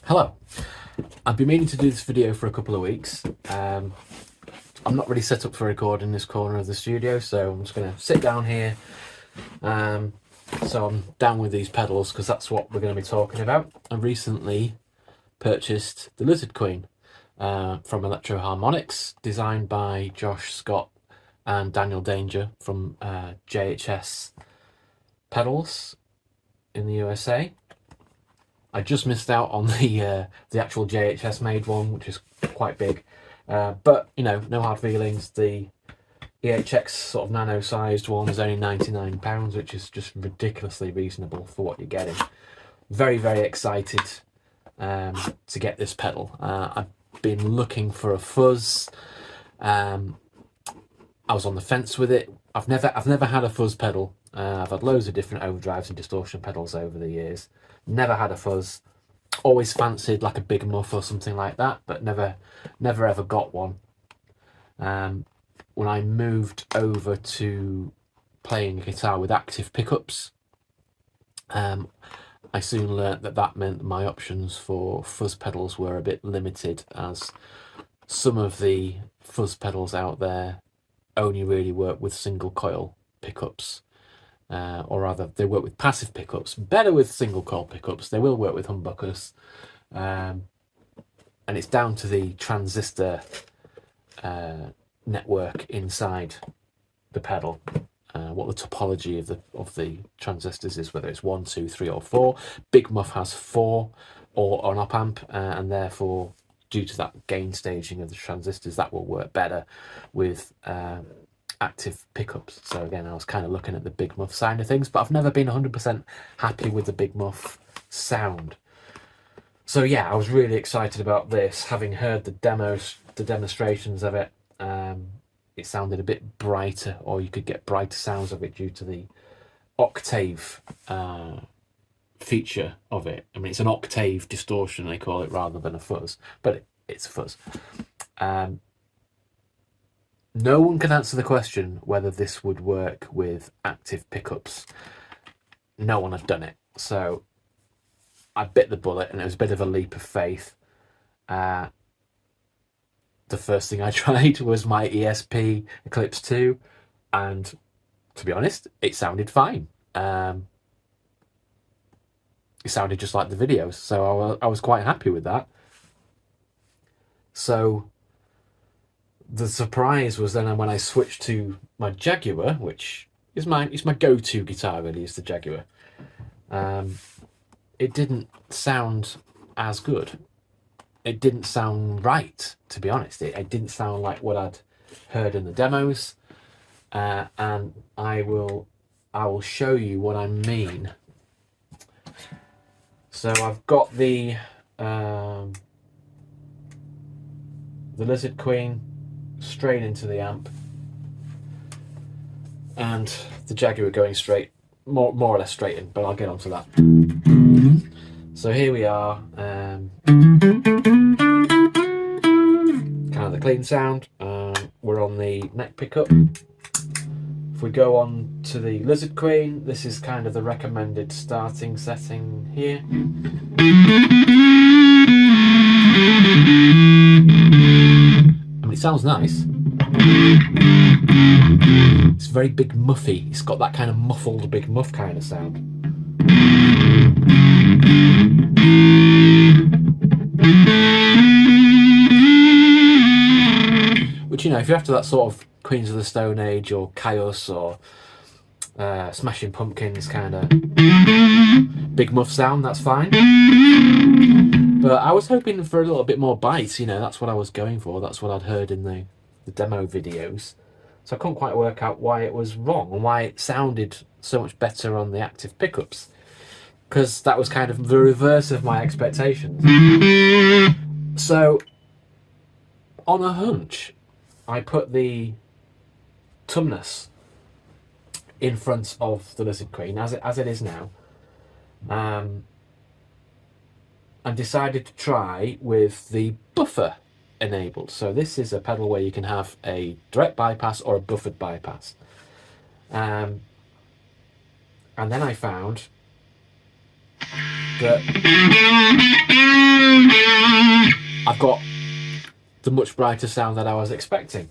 Hello. I've been meaning to do this video for a couple of weeks. I'm not really set up for recording this corner of the studio, so I'm just going to sit down here. So I'm down with these pedals because that's what we're going to be talking about. I recently purchased the Lizard Queen from Electro Harmonix, designed by Josh Scott and Daniel Danger from JHS Pedals in the USA. I just missed out on the actual JHS made one, which is quite big, but you know, no hard feelings. The EHX sort of nano sized one is only £99, which is just ridiculously reasonable for what you're getting. Very, very excited to get this pedal. I've been looking for a fuzz. I was on the fence with it. I've never had a fuzz pedal. I've had loads of different overdrives and distortion pedals over the years. Never had a fuzz. Always fancied like a big muff or something like that, but never ever got one. When I moved over to playing guitar with active pickups, I soon learnt that meant my options for fuzz pedals were a bit limited, as some of the fuzz pedals out there only really work with single coil pickups. Or rather, they work with passive pickups, better with single coil pickups. They will work with humbuckers, and it's down to the transistor network inside the pedal, what the topology of the transistors is, whether it's 1, 2, 3, or 4. Big Muff has 4, or an op amp, and therefore, due to that gain staging of the transistors, that will work better with active pickups. So again, I was kind of looking at the Big Muff side of things, but I've never been 100% happy with the Big Muff sound. So yeah, I was really excited about this, having heard the demonstrations of it. It sounded a bit brighter, or you could get brighter sounds of it due to the octave feature of it. I mean, it's an octave distortion, they call it, rather than a fuzz, but it's a fuzz. No one can answer the question whether this would work with active pickups. No one has done it. So I bit the bullet, and it was a bit of a leap of faith. The first thing I tried was my ESP Eclipse 2, and to be honest, it sounded fine. It sounded just like the videos, so I was quite happy with that. So the surprise was then when I switched to my Jaguar, which is my go-to guitar, really, is the Jaguar. It didn't sound as good. It didn't sound right, to be honest. It didn't sound like what I'd heard in the demos, and I will show you what I mean. So I've got the Lizard Queen straight into the amp, and the Jaguar going straight, more or less straight in, but I'll get onto that. So here we are, kind of the clean sound. We're on the neck pickup. If we go on to the Lizard Queen, this is kind of the recommended starting setting here. I mean, it sounds nice. It's very Big Muffy. It's got that kind of muffled Big Muff kind of sound. Which, you know, if you're after that sort of Queens of the Stone Age or Chaos or Smashing Pumpkins kind of Big Muff sound, that's fine. But I was hoping for a little bit more bite, you know, that's what I was going for. That's what I'd heard in the demo videos. So I couldn't quite work out why it was wrong and why it sounded so much better on the active pickups, because that was kind of the reverse of my expectations. So on a hunch, I put the Tumnus in front of the Lizard Queen as it is now, and decided to try with the buffer enabled. So this is a pedal where you can have a direct bypass or a buffered bypass. And then I found that I've got the much brighter sound that I was expecting.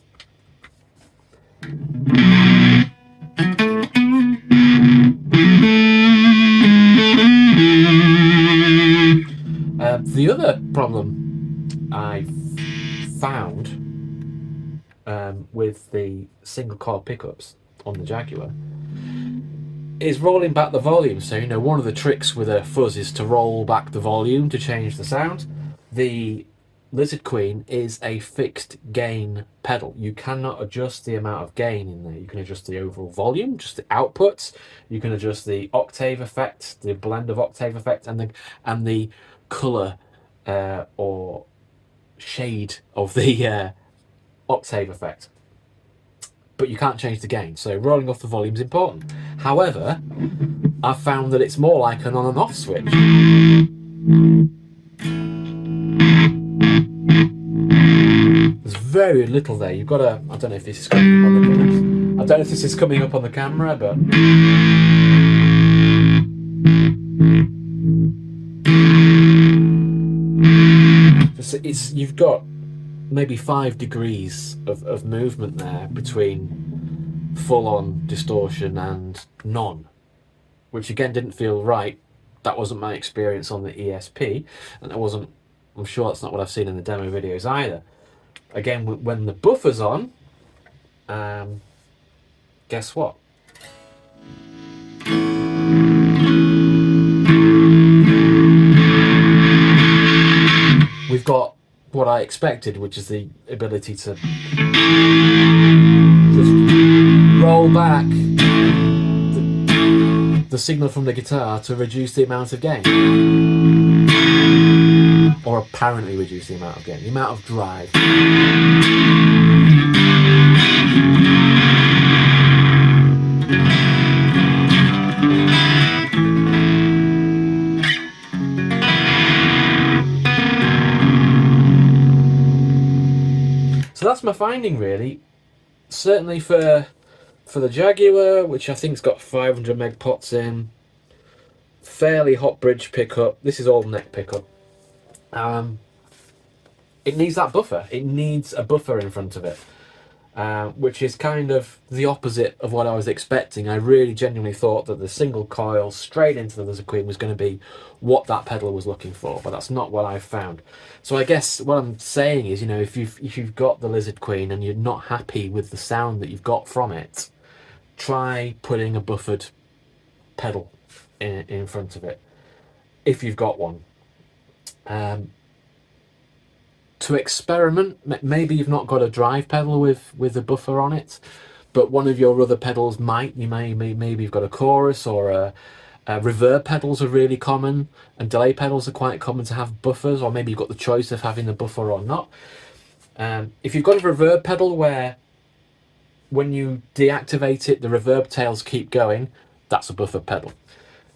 The other problem I found with the single coil pickups on the Jaguar is rolling back the volume. So, you know, one of the tricks with a fuzz is to roll back the volume to change the sound. The Lizard Queen is a fixed gain pedal. You cannot adjust the amount of gain in there. You can adjust the overall volume, just the outputs. You can adjust the octave effect, the blend of octave effect, and the color or shade of the octave effect. But you can't change the gain, so rolling off the volume is important. However, I've found that it's more like an on and off switch. There's very little there. You've got to, I don't know if this is coming up on the, I don't know if this is coming up on the camera, but it's you've got maybe 5 degrees of movement there between full-on distortion and none, which again didn't feel right. That wasn't my experience on the ESP, and I'm sure that's not what I've seen in the demo videos either. Again, when the buffer's on, guess what? We've got what I expected, which is the ability to just roll back the signal from the guitar to reduce the amount of gain, or apparently reduce the amount of gain, the amount of drive. So that's my finding, really. Certainly for the Jaguar, which I think's got 500 meg pots in, fairly hot bridge pickup. This is all neck pickup. It needs that buffer. It needs a buffer in front of it, which is kind of the opposite of what I was expecting. I really genuinely thought that the single coil straight into the Lizard Queen was going to be what that pedal was looking for, but that's not what I've found. So I guess what I'm saying is, you know, if you've got the Lizard Queen and you're not happy with the sound that you've got from it, try putting a buffered pedal in front of it, if you've got one. To experiment, maybe you've not got a drive pedal with a buffer on it, but one of your other pedals might. Maybe you've got a chorus, or a reverb pedals are really common, and delay pedals are quite common to have buffers, or maybe you've got the choice of having the buffer or not. If you've got a reverb pedal where when you deactivate it, the reverb tails keep going, that's a buffer pedal.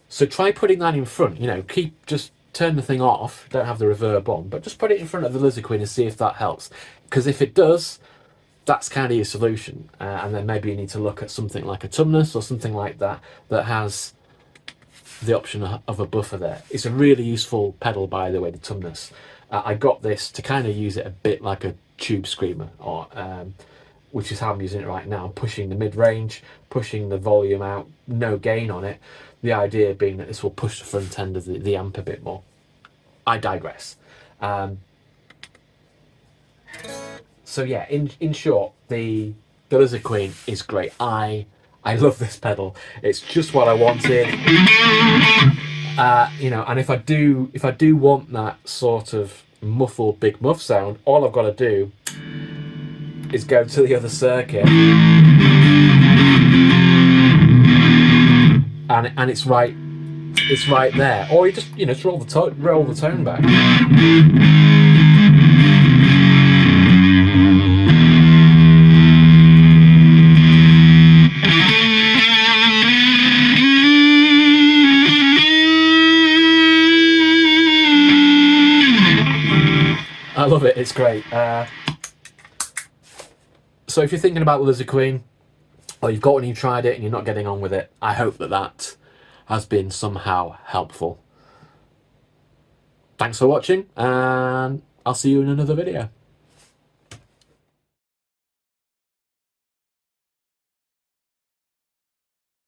So try putting that in front. You know, just turn the thing off, don't have the reverb on, but just put it in front of the Lizard Queen and see if that helps. Because if it does, that's kind of your solution. And then maybe you need to look at something like a Tumnus or something like that has the option of a buffer there. It's a really useful pedal, by the way, the Tumnus. I got this to kind of use it a bit like a tube screamer, or which is how I'm using it right now. I'm pushing the mid-range, pushing the volume out, no gain on it. The idea being that this will push the front end of the amp a bit more. I digress. So yeah, in short, the Lizard Queen is great. I love this pedal. It's just what I wanted. You know, and if I do want that sort of muffled big muff sound, all I've got to do is go to the other circuit, and it's right there. Or you just, you know, just roll the tone back. I love it. It's great. So if you're thinking about the Lizard Queen, or you've got one and you tried it and you're not getting on with it, I hope that has been somehow helpful. Thanks for watching, and I'll see you in another video.